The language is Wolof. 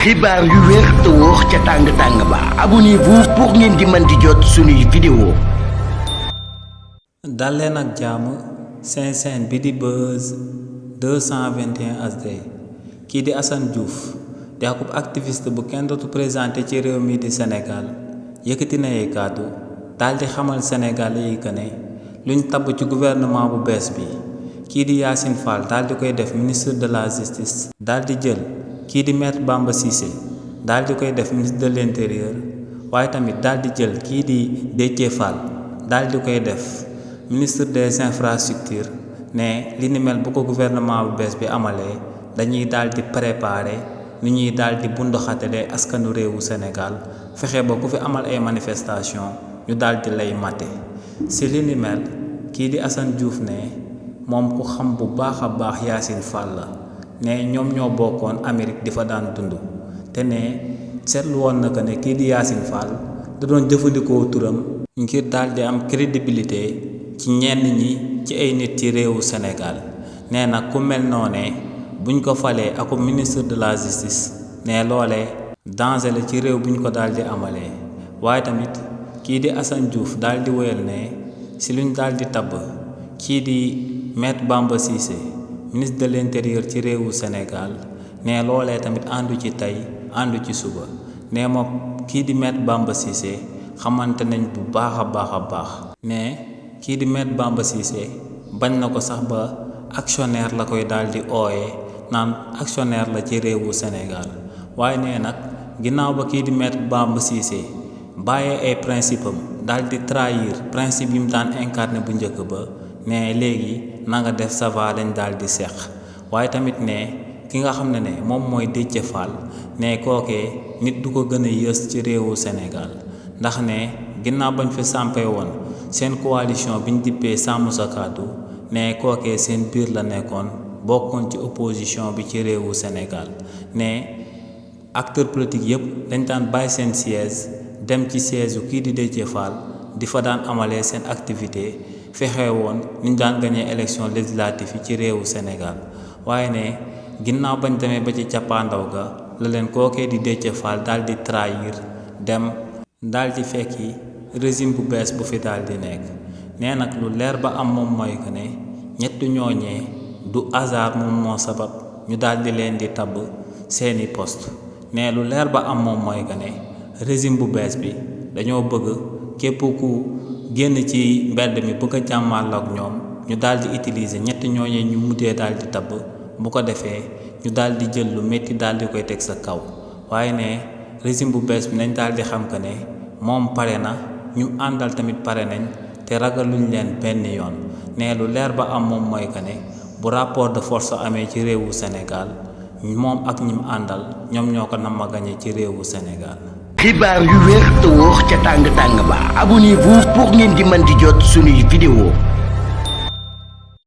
xibaar yu wér te wóor ca tàng ba abonnez-vous pour ngeen di mën di jot suñuy vidéo. dal leen ak jàmm seen chaîne bi di Buzz 221 HD kii di Assane Diouf di akub activiste bu kenn dootu présenté ci réew mi di Sénégal yëkkati na ay kàddu daal di xamal Sénégalais yi que ne luñ tabb ci gouvernement bu bees bi kii di Yassine Fall daal di koy def ministre de la justice daal di jël kii di maître Bamba Cissé daal di koy def ministre de l'intérieur waaye tamit daal di jël kii di Déthié Fall daal di koy def ministre des infrastructures ne li ni mel bu ko gouvernement bu bees bi amalee dañuy daal di préparer ni ñuy daal di bunduxatalee askanu réewu Sénégal fexe ba ku fi amal ay manifestation ñu daal di lay mate si li ni mel kii di Assane Diouf ne moom ku xam bu baax a baax Yassine Fall la ne ñoom ñoo bokkoon Amérique di fa daan dund te ne seetlu woon na que ne kii di Yassine Fall da doon jëfandikoo turam ngir daal di am crédibilité ci ñenn ñi ci ay nit ci réewu Sénégal nee nag ku mel noonee buñ ko falee ako ministre de la justice ne loolee danger la ci réew buñ ko daal di amalee waaye tamit kii di Assane Diouf daal di woyal ne si luñ daal di tabb kii di maître Bamba Cissé ministre de l'intérieur ci réewu Sénégal ne loolee tamit àndu ci tey àndu ci suba ne moom kii di maître Bamba Cissé xamante nañ bu baax a baax ne kii di maître Bamba Cissé bañ na ko sax ba actionnaire la koy daal di ooyee naan actionnaire la ci réewu Sénégal waaye nee nag ginnaaw ba kii di maître Bamba Cissé bàyyee ay principe am daal di trahir principe yi mu daan incarné bu njëkk ba ne léegi na nga def ça va dañ daal di seq waaye tamit ne ki nga xam ne moom mooy Déthié Fall ne kookee nit du ko gën a yës ci réewu Sénégal ndax ne ginnaaw bañ fi sampee woon seen coalition biñ dippee sàmm sa kàddu ne kookee seen biir la nekkoon bokkoon ci opposition bi ci réewu Sénégal ne acteur politique yëpp dañ daan bàyyi seen siège dem ci siège yu kii di Déthié Fall di fa daan amalee seen activité fexe woon ñu daan gagné élection législative yi ci réewu Sénégal waaye ne ginnaaw bañ demee ba ci cappaandaw ga la leen kookee di Déthié Fall daal di trahir dem daal di fekki régime bu bees bu fi daal di nekk nee nag lu leer ba am moom mooy que ne ñetti ñooñee du hasard moom moo sabab ñu daal di leen di tabb seeni poste ne lu leer ba am moom mooy que ne régime bu bees bi dañoo bëgg képp ku génn ci mbedd mi bëgg a jàmmal ak ñoom ñu daal di utiliser ñetti ñooñee ñu mujjee daal di tabb bu ko defee ñu daal di jël lu métti daal di koy teg sa kaw waaye ne régime bu bees bi nañ daal di xam que ne moom pare na ñu àndal tamit pare nañ te ragaluñ leen benn yoon ne lu leer ba am moom mooy que ne bu rapport de force amee ci réewu Sénégal moom ak ñim àndal ñoom ñoo ko nam ma gañe ci réewu Sénégal. xibaar yu wér te wóor ca tàng ba abonnez-vous pour ngeen di mën di jot suñuy vidéo.